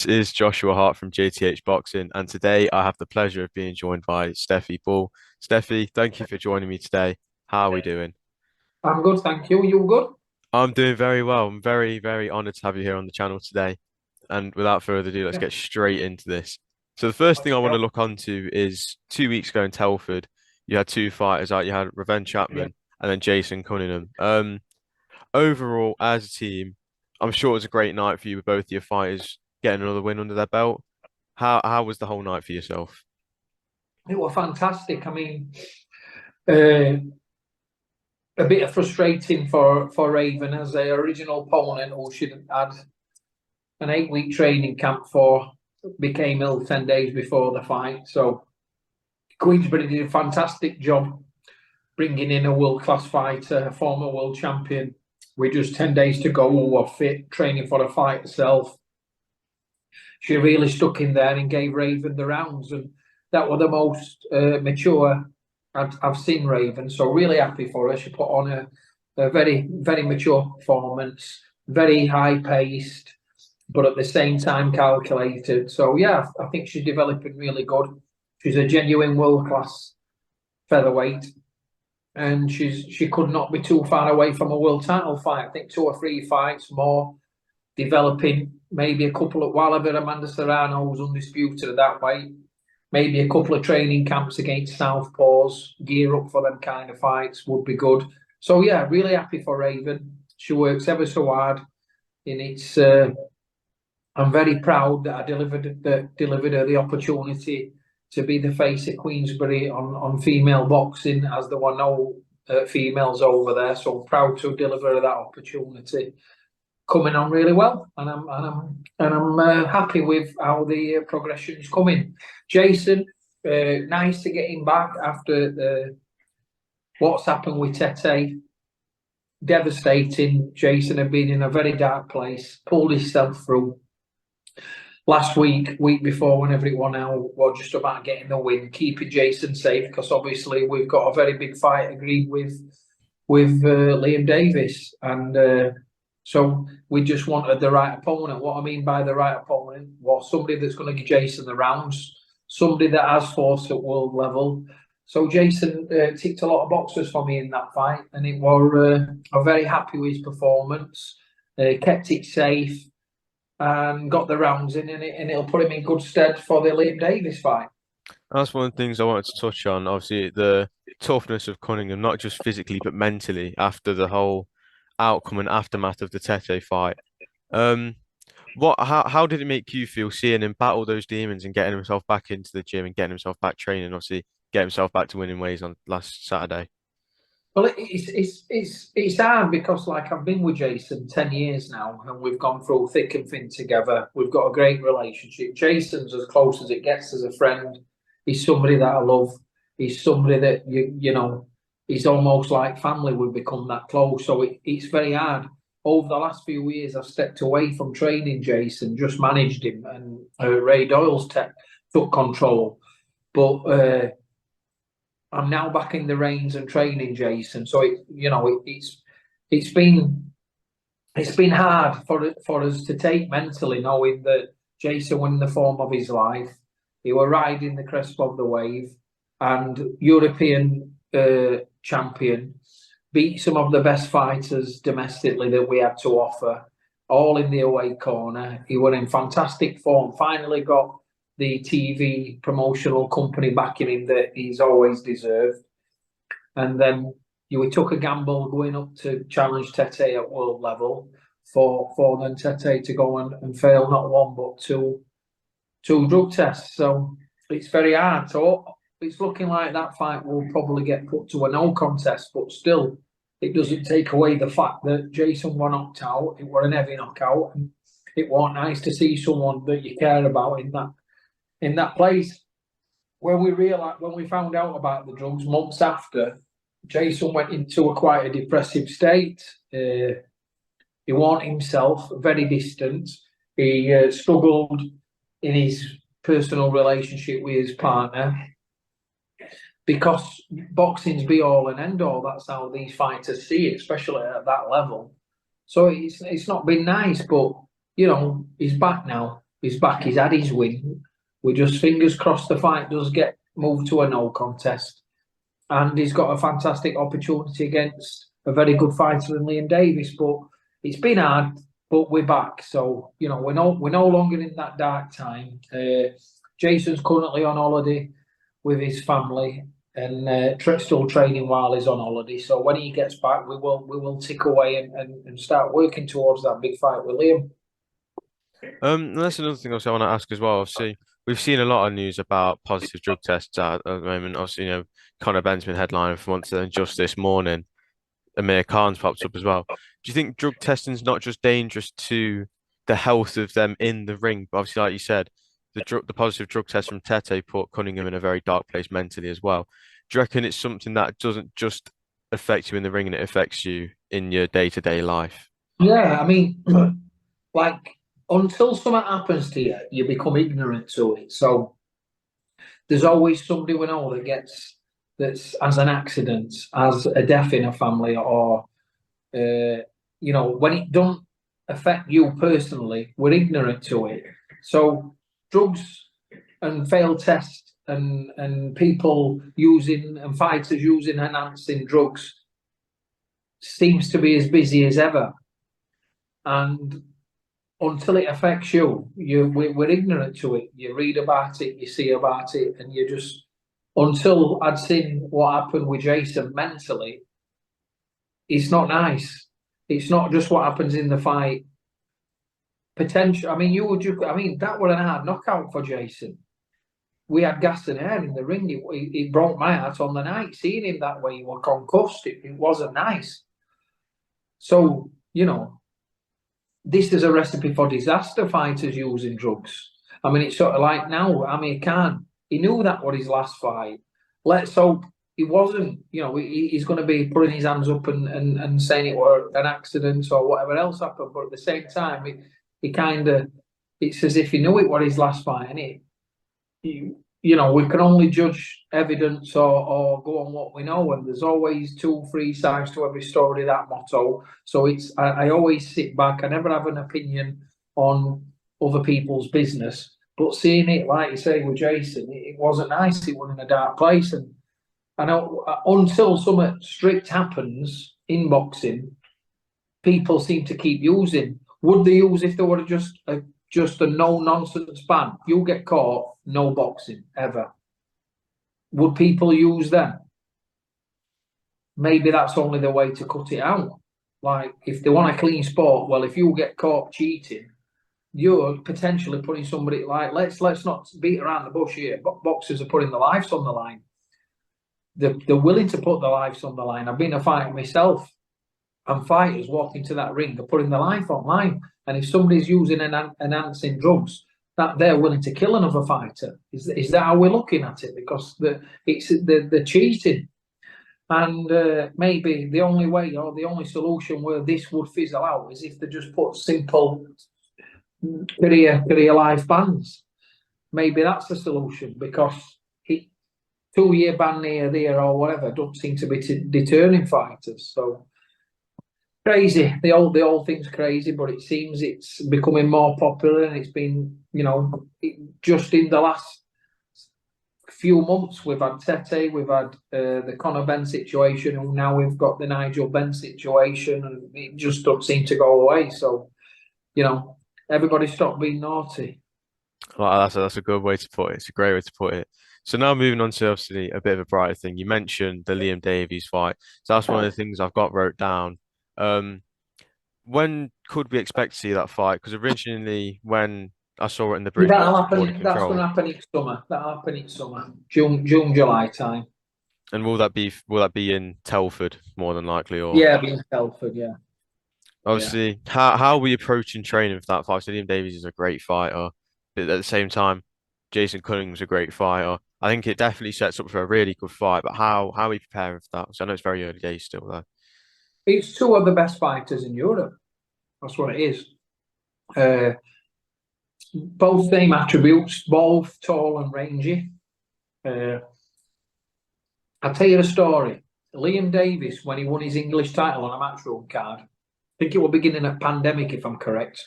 This is Joshua Hart from JTH Boxing, and today I have the pleasure of being joined by Stefy Bull. Stefy, thank you for joining me today. How are we doing? I'm good, thank you. You good? I'm doing very well. I'm very honored to have you here on the channel today. And without further ado, let's Yeah. get straight into this. So the first thing I want Yeah. to look onto is 2 weeks ago in Telford, you had two fighters out. You had Yeah. Chapman and then Jason Cunningham. Overall, as a team, I'm sure it was a great night for you with both your fighters getting another win under their belt. How was the whole night for yourself? It was fantastic. I mean, uh, a bit of frustrating for Raven as their original opponent, who should have had an 8-week training camp for, became ill 10 days before the fight. So Queensbury did a fantastic job bringing in a world-class fighter, a former world champion, with just 10 days to go, who were fit, training for the fight herself. She really stuck in there and gave Raven the rounds, and that was the most mature I've seen Raven. So really happy for her. She put on a very mature performance, very high paced, but at the same time calculated. So yeah, I think she's developing really good. She's a genuine world class featherweight, and she could not be too far away from a world title fight. I think 2 or 3 fights more, developing maybe a couple of, while I've got Amanda Serrano, who's undisputed at that weight, maybe a couple of training camps against Southpaws, gear up for them kind of fights would be good. So yeah, really happy for Raven. She works ever so hard, and it's I'm very proud that I delivered her the opportunity to be the face at Queensbury on female boxing, as there were no females over there. So I'm proud to deliver her that opportunity, coming on really well, and I'm happy with how the progression is coming. Jason, nice to get him back after what's happened with Tete. Devastating. Jason had been in a very dark place, pulled himself through. Last week before, when everyone else was just about getting the win, keeping Jason safe, because obviously we've got a very big fight agreed with Liam Davis, and so we just wanted the right opponent. What I mean by the right opponent was somebody that's going to give Jason the rounds, somebody that has force at world level. So Jason ticked a lot of boxes for me in that fight, and it was I'm very happy with his performance. Kept it safe and got the rounds in, and it'll put him in good stead for the Liam Davis fight. That's one of the things I wanted to touch on. Obviously, the toughness of Cunningham, not just physically but mentally, after the whole outcome and aftermath of the Tete fight. Um, how did it make you feel seeing him battle those demons and getting himself back into the gym and getting himself back training, obviously get himself back to winning ways on last Saturday? Well, it's hard because, like, I've been with Jason 10 years now, and we've gone through thick and thin together. We've got a great relationship. Jason's as close as it gets as a friend. He's somebody that I love. He's somebody that you know. He's almost like family. We've become that close. So it's very hard. Over the last few years, I've stepped away from training Jason, just managed him, and Ray Doyle's took control. But I'm now back in the reins and training Jason. So it's been hard for us to take mentally, knowing that Jason won the form of his life. He were riding the crest of the wave, and European champion, beat some of the best fighters domestically that we had to offer, all in the away corner. He were in fantastic form. Finally got the TV promotional company backing him that he's always deserved. And then we took a gamble going up to challenge Tete at world level for then Tete to go and fail not one but two drug tests. So it's very hard. So it's looking like that fight will probably get put to a no contest, but still, it doesn't take away the fact that Jason were knocked out. It were an heavy knockout, and it was nice to see someone that you care about in that place. When we found out about the drugs months after, Jason went into quite a depressive state. He wasn't himself, very distant. He struggled in his personal relationship with his partner, because boxing's be all and end all. That's how these fighters see it, especially at that level. So it's not been nice, but he's back now. He's back. He's had his win. We just fingers crossed the fight does get moved to a no contest, and he's got a fantastic opportunity against a very good fighter in Liam Davis. But it's been hard, but we're back. So we're no longer in that dark time. Jason's currently on holiday with his family and still training while he's on holiday. So when he gets back, we will tick away and start working towards that big fight with Liam. That's another thing also I want to ask as well. Obviously, we've seen a lot of news about positive drug tests at the moment. Obviously, Conor Ben's been headlining for months, and just this morning, Amir Khan's popped up as well. Do you think drug testing is not just dangerous to the health of them in the ring, but obviously, like you said, the positive drug test from Tete put Cunningham in a very dark place mentally as well. Do you reckon it's something that doesn't just affect you in the ring and it affects you in your day-to-day life? Yeah, I mean, like until something happens to you, you become ignorant to it. So there's always somebody we know that's as an accident, as a death in a family, or when it don't affect you personally, we're ignorant to it. So drugs and failed tests and people using and fighters using enhancing drugs seems to be as busy as ever. And until it affects you, we're ignorant to it. You read about it, you see about it, and you just until I'd seen what happened with Jason mentally, it's not nice. It's not just what happens in the fight. Potential. I mean, that was an hard knockout for Jason. We had gas and air in the ring. It broke my heart on the night. Seeing him that way, he was concussed. It wasn't nice. So, this is a recipe for disaster, fighters using drugs. I mean, it's sort of like now, Amir Khan, he knew that was his last fight. Let's hope he wasn't, he's going to be putting his hands up and saying it was an accident or whatever else happened. But at the same time, it's as if he knew it was his last fight. And we can only judge evidence or go on what we know. And there's always 2-3 sides to every story, that motto. So I always sit back. I never have an opinion on other people's business. But seeing it, like you say, with Jason, it wasn't nice. It was in a dark place. And I know until something strict happens in boxing, people seem to keep using. Would they use if they were just a no-nonsense ban? You get caught, no boxing, ever. Would people use them? Maybe that's only the way to cut it out. Like, if they want a clean sport, well, if you get caught cheating, you're potentially putting somebody, like, let's not beat around the bush here. Boxers are putting their lives on the line. They're willing to put their lives on the line. I've been a fighter myself, and fighters walk into that ring, they're putting their life on line. And if somebody's using enhancing drugs, that they're willing to kill another fighter. Is that how we're looking at it? Because they're cheating. And maybe the only way or the only solution where this would fizzle out is if they just put simple career life bans. Maybe that's the solution, because 2-year ban here, there, or whatever don't seem to be deterring fighters. So crazy. The whole thing's crazy, but it seems it's becoming more popular, and it's been, just in the last few months we've had Tete, we've had the Conor Ben situation, and now we've got the Nigel Ben situation, and it just don't seem to go away. So, everybody stop being naughty. Well, that's a good way to put it. It's a great way to put it. So now moving on to obviously a bit of a brighter thing. You mentioned the Liam Davies fight. So that's one of the things I've got wrote down. When could we expect to see that fight? Because originally, when I saw it in the British Border That's Control, going to happen in summer. That'll happen in summer, June, July time. and will that be in Telford more than likely, or Yeah, in Telford, yeah. obviously how are we approaching training for that fight? So Liam Davies is a great fighter, but at the same time, Jason Cunningham's a great fighter. I think it definitely sets up for a really good fight. But how are we preparing for that? So I know it's very early days still, though. It's two of the best fighters in Europe. That's what it is. Both same attributes, both tall and rangy. I'll tell you a story. Liam Davis, when he won his English title on a matchroom card, I think it was beginning of pandemic, if I'm correct.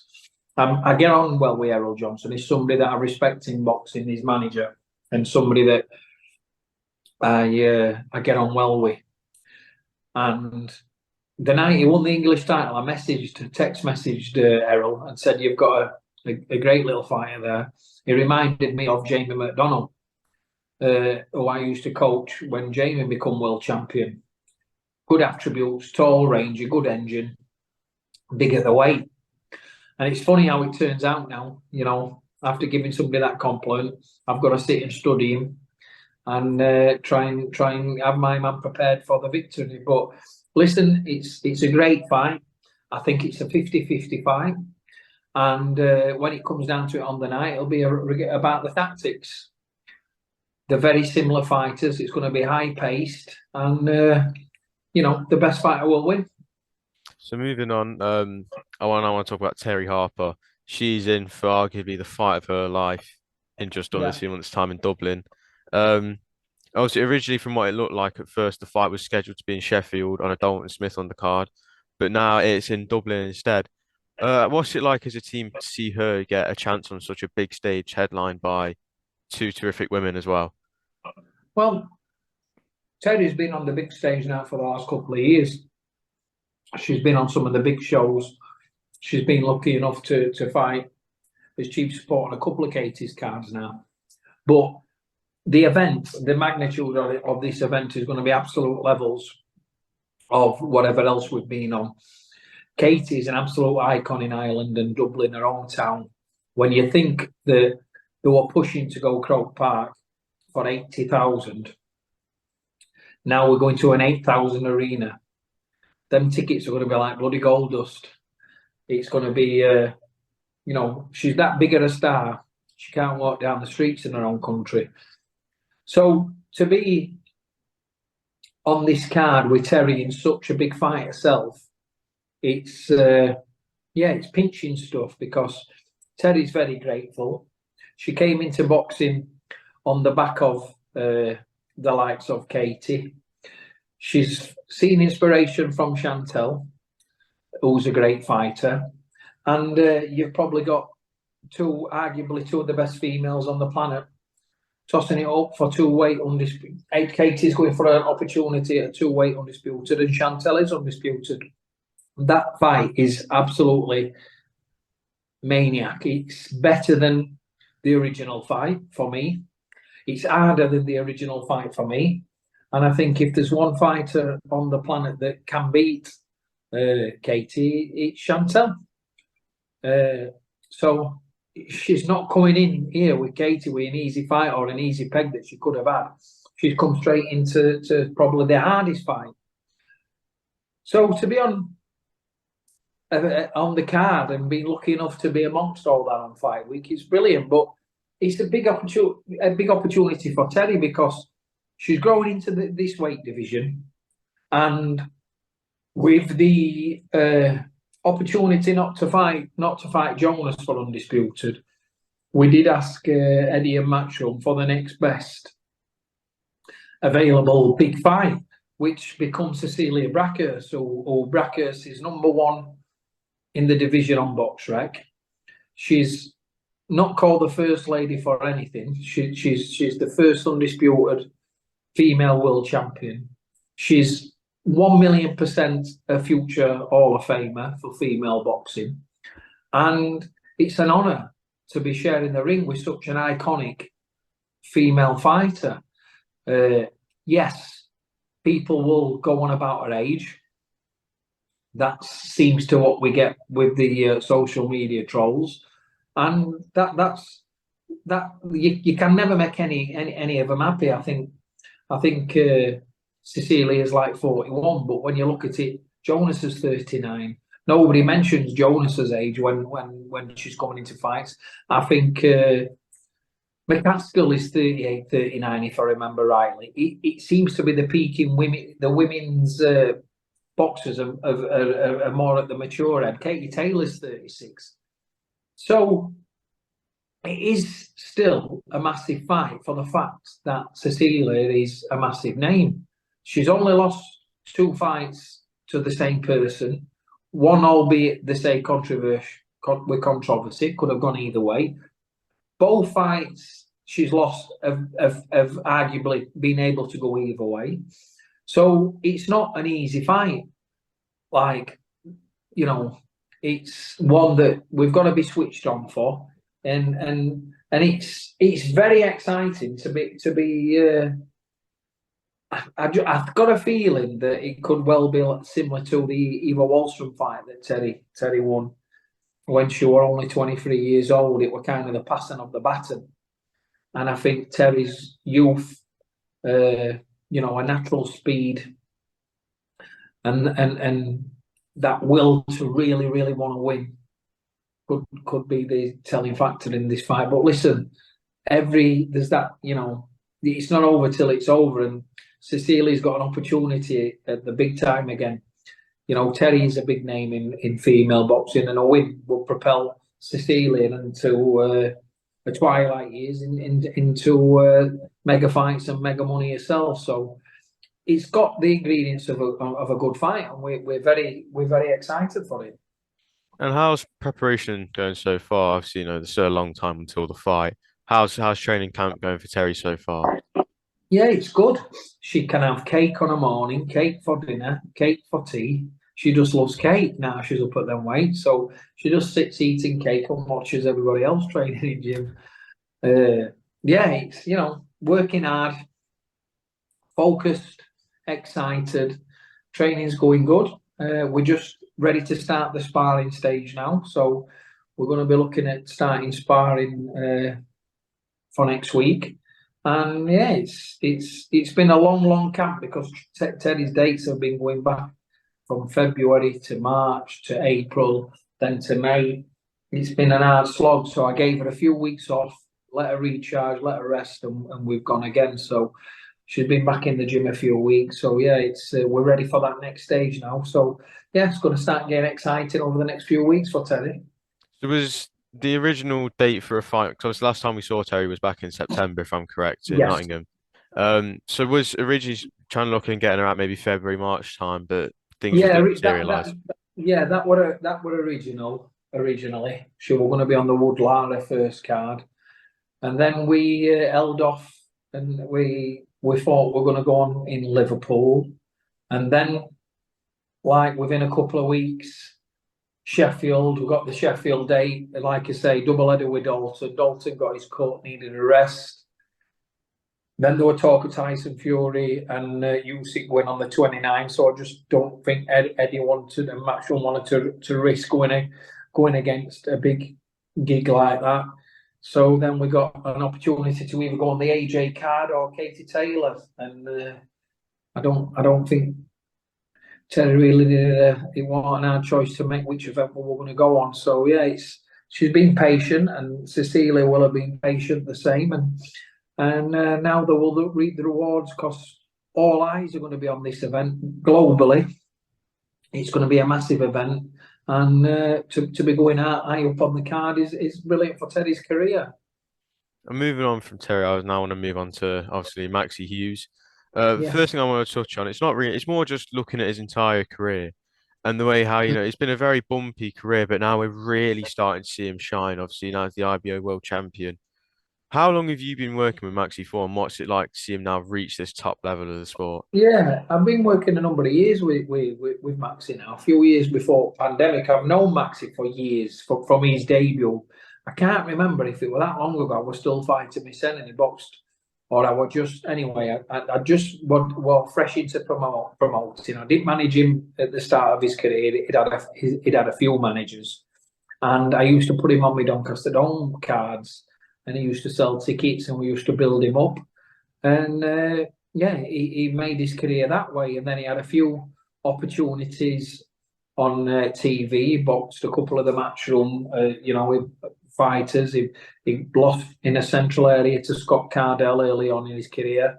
I get on well with Errol Johnson. He's somebody that I respect in boxing, his manager, and somebody that I get on well with. And the night he won the English title, I text messaged Errol and said, "You've got a great little fighter there." He reminded me of Jamie McDonnell, who I used to coach when Jamie became world champion. Good attributes, tall, rangy, good engine, big at the weight. And it's funny how it turns out now, you know, after giving somebody that compliment, I've got to sit and study him and try and have my man prepared for the victory. But listen, it's a great fight. I think it's a 50-50 fight. And when it comes down to it on the night, it'll be about the tactics. They're very similar fighters. It's going to be high paced, and you know, the best fighter will win. So moving on, I want to talk about Terri Harper. She's in for arguably the fight of her life in just under 2 months' time in Dublin. Obviously, originally from what it looked like at first, the fight was scheduled to be in Sheffield on a Dalton Smith on the card, but now it's in Dublin instead. What's it like as a team to see her get a chance on such a big stage, headlined by two terrific women as well? Well, Terry's been on the big stage now for the last couple of years. She's been on some of the big shows. She's been lucky enough to fight as chief support on a couple of Katie's cards now. But the event, the magnitude of this event is going to be absolute levels of whatever else we've been on. Katie is an absolute icon in Ireland and Dublin, her hometown. When you think that they were pushing to go Croke Park for 80,000, now we're going to an 8,000 arena. Them tickets are going to be like bloody gold dust. It's going to be, you know, she's that big of a star. She can't walk down the streets in her own country. So to be on this card with Terry in such a big fight herself, it's it's pinching stuff, because Terry's very grateful. She came into boxing on the back of the likes of Katie. She's seen inspiration from Chantel, who's a great fighter, and you've probably got arguably two of the best females on the planet tossing it up for two-weight undisputed. Katie's going for an opportunity at two-weight undisputed, and Chantel is undisputed. That fight is absolutely maniac. It's better than the original fight for me. It's harder than the original fight for me. And I think if there's one fighter on the planet that can beat Katie, it's Chantel. So she's not coming in here with Katie with an easy fight or an easy peg that she could have had. She's come straight into probably the hardest fight. So to be on the card and be lucky enough to be amongst all that on fight week is brilliant. But it's a big opportunity for Terry, because she's growing into this weight division, and with the opportunity not to fight Jonas for undisputed, we did ask Eddie and Matchroom for the next best available big fight, which becomes Cecilia Brækhus. So Brkhus is #1 in the division on BoxRec. She's not called the first lady for anything. She's the first undisputed female world champion. She's 1,000,000% a future Hall of Famer for female boxing, and it's an honour to be sharing the ring with such an iconic female fighter. Yes, people will go on about her age. That seems to what we get with the social media trolls, and that's you can never make any of them happy. I think Cecilia is like 41, but when you look at it, Jonas is 39. Nobody mentions Jonas's age when she's coming into fights. I think McCaskill is 38, 39, if I remember rightly. It seems to be the peak in women. The women's boxers are more at the mature end. Katie Taylor's 36. So it is still a massive fight for the fact that Cecilia is a massive name. She's only lost 2 fights to the same person, one albeit they say with controversy. Could have gone either way. Both fights she's lost have arguably been able to go either way. So it's not an easy fight. Like, you know, it's one that we've got to be switched on for, and it's very exciting to be. I've got a feeling that it could well be similar to the Eva Wallstrom fight that Terri won when she were only 23 years old. It were kind of the passing of the baton, and I think Terri's youth, a natural speed, and that will to really want to win could be the telling factor in this fight. But listen, there's that, it's not over till it's over, and Cecilia's got an opportunity at the big time again. Terri is a big name in female boxing, and a win will propel Cecilia into the twilight years into mega fights and mega money herself. So it's got the ingredients of a good fight, and we're very excited for it. And how's preparation going so far? Obviously, there's still a long time until the fight. How's training camp going for Terri so far? Yeah, it's good. She can have cake on a morning, cake for dinner, cake for tea. She just loves cake now. She's up at them weight, so she just sits eating cake and watches everybody else training in gym. Yeah, it's working hard, focused, excited. Training's going good. We're just ready to start the sparring stage now, so we're going to be looking at starting sparring for next week. And yeah, it's been a long camp because Terri's dates have been going back from February to March to April, then to May. It's been an hard slog, so I gave her a few weeks off, let her recharge, let her rest, and we've gone again. So she's been back in the gym a few weeks. So yeah, we're ready for that next stage now. So yeah, it's going to start getting exciting over the next few weeks for Terri. There was the original date for a fight, because last time we saw Terri was back in September, if I'm correct, in Nottingham. So was originally trying to look and getting her out maybe February, March time, but things didn't materialise. That were originally. She were going to be on the Wood Lara first card, and then we held off, and we thought we're going to go on in Liverpool, and then like within a couple of weeks, Sheffield, we got the Sheffield date, like I say, double header with Dalton. Dalton got his cut, needed a rest. Then there were talk of Tyson Fury and Usyk going on the 29th. So I just don't think Eddie wanted and Matchroom wanted to risk going against a big gig like that. So then we got an opportunity to either go on the AJ card or Katie Taylor, and I don't think Terri really did. It wasn't our choice to make which event we were going to go on. So yeah, she's been patient, and Cecilia will have been patient the same, and now they will reap the rewards because all eyes are going to be on this event globally. It's going to be a massive event, and to be going high up on the card is brilliant for Terri's career. And moving on from Terri, I now want to move on to obviously Maxi Hughes. The Yeah. first thing I want to touch on, it's not really, it's more just looking at his entire career and the way how, it's been a very bumpy career, but now we're really starting to see him shine. Obviously, now as the IBO world champion. How long have you been working with Maxi for, and what's it like to see him now reach this top level of the sport? Yeah, I've been working a number of years with Maxi now. A few years before pandemic, I've known Maxi for years from his debut. I can't remember if it was that long ago. I was still fighting my son and he boxed, or I was just anyway. I just was fresh into promoting. I didn't manage him at the start of his career. He'd had a few managers, and I used to put him on my Doncaster Dome cards, and he used to sell tickets, and we used to build him up, and yeah, he made his career that way, and then he had a few opportunities on TV. He boxed a couple of the Matchroom, with fighters. He lost in a central area to Scott Cardell early on in his career.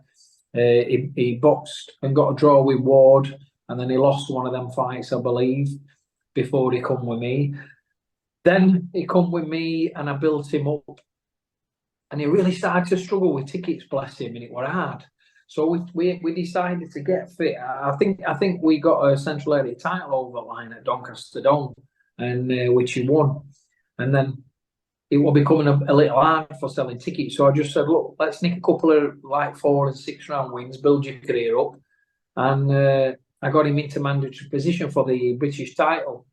He boxed and got a draw with Ward, and then he lost one of them fights, I believe, before he come with me. Then he come with me, and I built him up, and he really started to struggle with tickets, bless him, and it were hard. So we decided to get fit. I think we got a central area title over the line at Doncaster Dome, and which he won. and then it was becoming a little hard for selling tickets. So I just said, look, let's nick a couple of like 4 and 6 round wins, build your career up, and I got him into mandatory position for the British title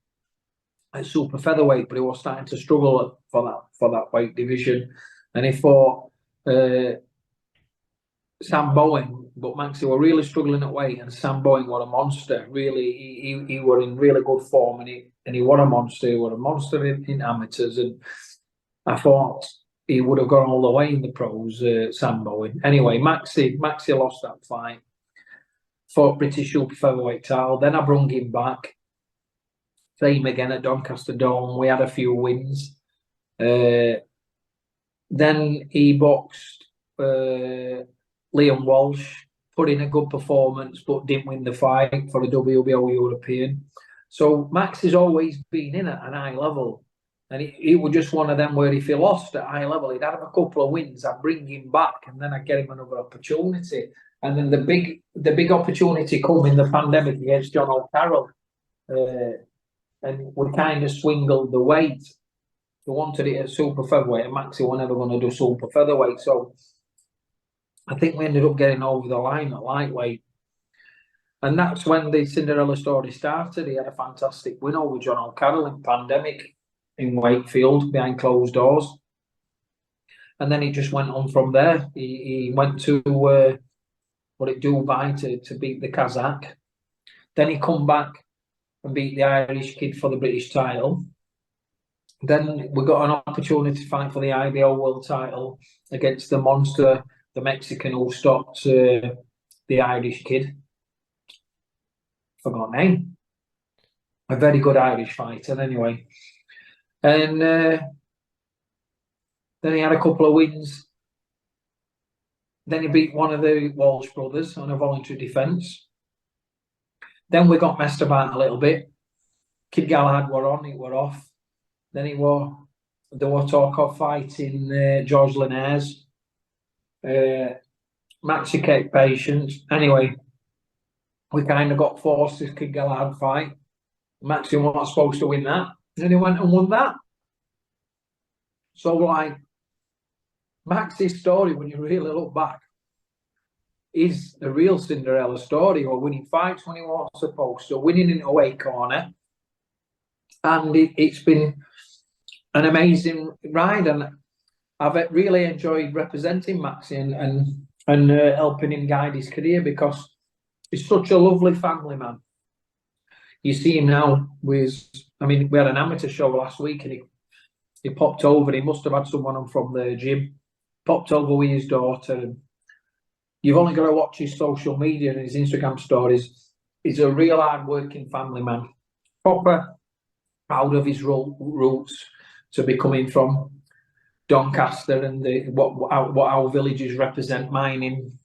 at super featherweight, but he was starting to struggle for that weight division, and he fought Sam Bowen, but Maxi were really struggling at weight, and Sam Bowen was a monster. Really, he were in really good form, and he was a monster. He was a monster in amateurs, and I thought he would have gone all the way in the pros. Sam Bowen. Anyway, Maxi lost that fight. Fought British super featherweight title. Then I brung him back. Same again at Doncaster Dome. We had a few wins. Then he boxed Liam Walsh, put in a good performance, but didn't win the fight for the WBO European. So Max has always been in at an high level. And it was just one of them where if he lost at high level, he'd have a couple of wins, I'd bring him back, and then I'd get him another opportunity. And then the big opportunity come in the pandemic against John O'Carroll. And we kind of swingled the weight. We wanted it at super featherweight, and Maxi were never going to do super featherweight. So I think we ended up getting over the line at lightweight. And that's when the Cinderella story started. He had a fantastic win over John O'Carroll in pandemic in Wakefield behind closed doors. And then he just went on from there. He went to Dubai to beat the Kazakh. Then he come back and beat the Irish kid for the British title. Then we got an opportunity to fight for the IBO world title against the monster, the Mexican who stopped the Irish kid. Forgot name. A very good Irish fighter, anyway. And then he had a couple of wins. Then he beat one of the Walsh brothers on a voluntary defence. Then we got messed about a little bit. Kid Galahad were on, it were off. Then there was talk of fighting George Linares. Maxi kept patient. Anyway, we kind of got forced this Kid Galahad fight. Maxi wasn't supposed to win that. And then he went and won that. So, like, Maxi's story, when you really look back, is a real Cinderella story, or winning fights when he wasn't supposed to, winning in a weight corner. And it's been an amazing ride, and I've really enjoyed representing Maxi and helping him guide his career, because he's such a lovely family man. You see him now with, I mean, we had an amateur show last week, and he popped over. He must have had someone on from the gym. Popped over with his daughter, and you've only got to watch his social media and his Instagram stories. He's a real hard-working family man. Proper proud of his roots to be coming from Doncaster and what our villages represent, mining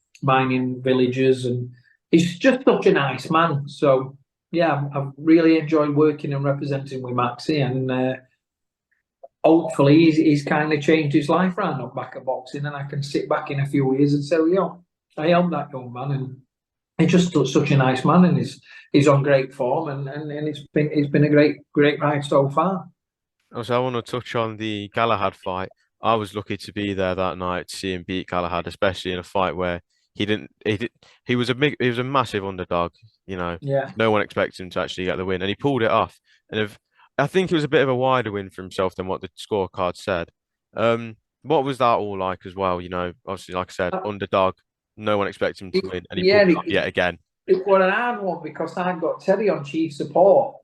villages, and he's just such a nice man. So yeah, I've really enjoyed working and representing with Maxi, and hopefully he's kind of changed his life around up back at boxing, and I can sit back in a few years and say, I helped that young man, and he's just such a nice man, and he's on great form, and it's been a great ride so far. Also, I want to touch on the Galahad fight. I was lucky to be there that night to see him beat Galahad, especially in a fight where he was a massive underdog. Yeah. No one expected him to actually get the win, and he pulled it off. And I think it was a bit of a wider win for himself than what the scorecard said. What was that all like as well? Obviously, like I said, underdog. No one expected him to win, and he pulled it off yet again. It was an hard one because I got Terri on chief support.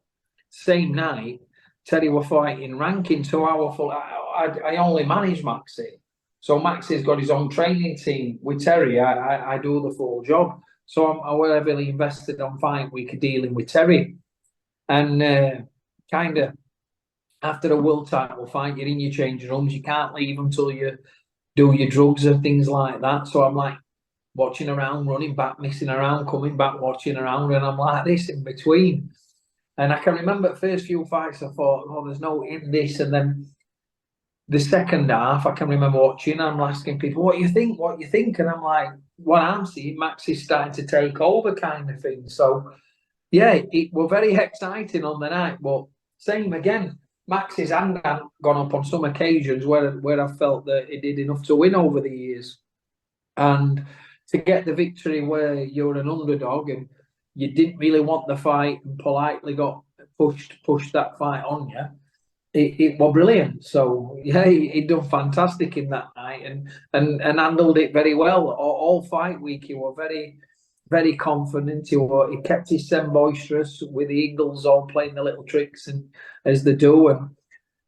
Same night, Terri were fighting ranking, so I only manage Maxi. So Maxi's got his own training team. With Terri, I do the full job. So I was heavily invested on fight week dealing with Terri. And kind of after a world title fight, you're in your changing rooms. You can't leave until you do your drugs and things like that. So I'm like watching around, running back, missing around, coming back, watching around, and I'm like this in between. And I can remember the first few fights, I thought, oh, there's no in this. And then the second half, I can remember watching, I'm asking people, what do you think? What do you think? And I'm like, what I'm seeing, Max is starting to take over kind of thing. So, yeah, it was very exciting on the night. But same again, Max's hand had gone up on some occasions where I felt that he did enough to win over the years. And to get the victory where you're an underdog and you didn't really want the fight and politely got pushed that fight on you, it was brilliant. So yeah, he done fantastic in that night and handled it very well. All fight week he was very confident. He kept his sen boisterous with the Eagles all playing the little tricks and as they do. And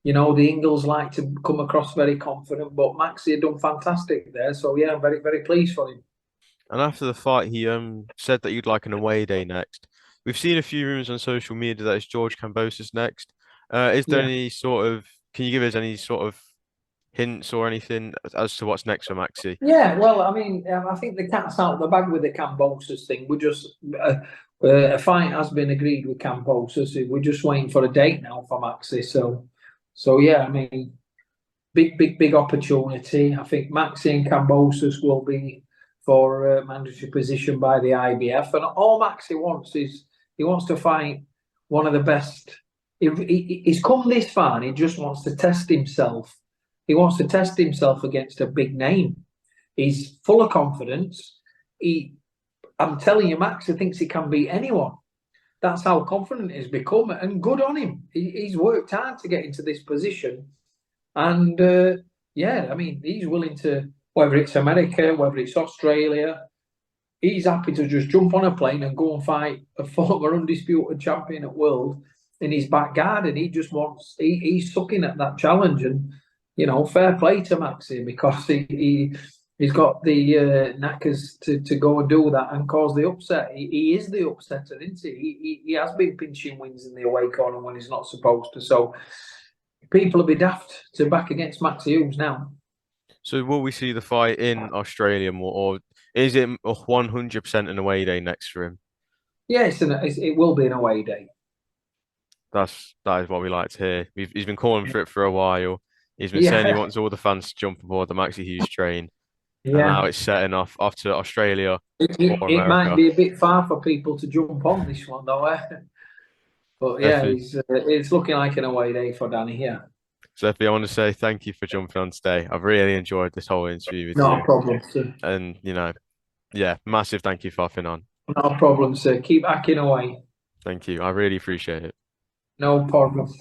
the Eagles like to come across very confident, but Maxi had done fantastic there. So yeah, I'm very pleased for him. And after the fight, he said that you'd like an away day next. We've seen a few rumors on social media that it's George Kambosos next. Is there Yeah. any sort of, can you give us any sort of hints or anything as to what's next for Maxi? Yeah, well, I mean, I think the cat's out of the bag with the Kambosos thing. A fight has been agreed with Kambosos. We're just waiting for a date now for Maxi. So yeah, I mean, big opportunity. I think Maxi and Kambosos will be for a mandatory position by the IBF, and all Maxi wants is he wants to fight one of the best. He's come this far, and he just wants to test himself. He wants to test himself against a big name. He's full of confidence. I'm telling you, Maxi thinks he can beat anyone. That's how confident he's become, and good on him. He's worked hard to get into this position. And yeah, I mean, he's willing to, whether it's America, whether it's Australia, he's happy to just jump on a plane and go and fight a former undisputed champion at world in his back garden. He just wants, he's sucking at that challenge. And, fair play to Maxi because he's got the knackers to go and do that and cause the upset. He is the upsetter, isn't he? He has been pinching wins in the away corner when he's not supposed to. So, people will be daft to back against Maxi Hughes now. So will we see the fight in Australia more, or is it 100% an away day next for him? Yeah, it will be an away day. That is what we like to hear. He's been calling for it for a while. He's been saying he Yeah, wants all the fans to jump aboard the Maxi Hughes train, and now yeah. it's setting off to Australia or It might America. be a bit far for people to jump on this one, though. But yeah, Stefy, it's looking like an away day for Danny here. Stefy, I want to say thank you for jumping on today. I've really enjoyed this whole interview with No you, problem, sir. and yeah, massive thank you for hopping on. No problem, sir. Keep hacking away. Thank you. I really appreciate it. No problem.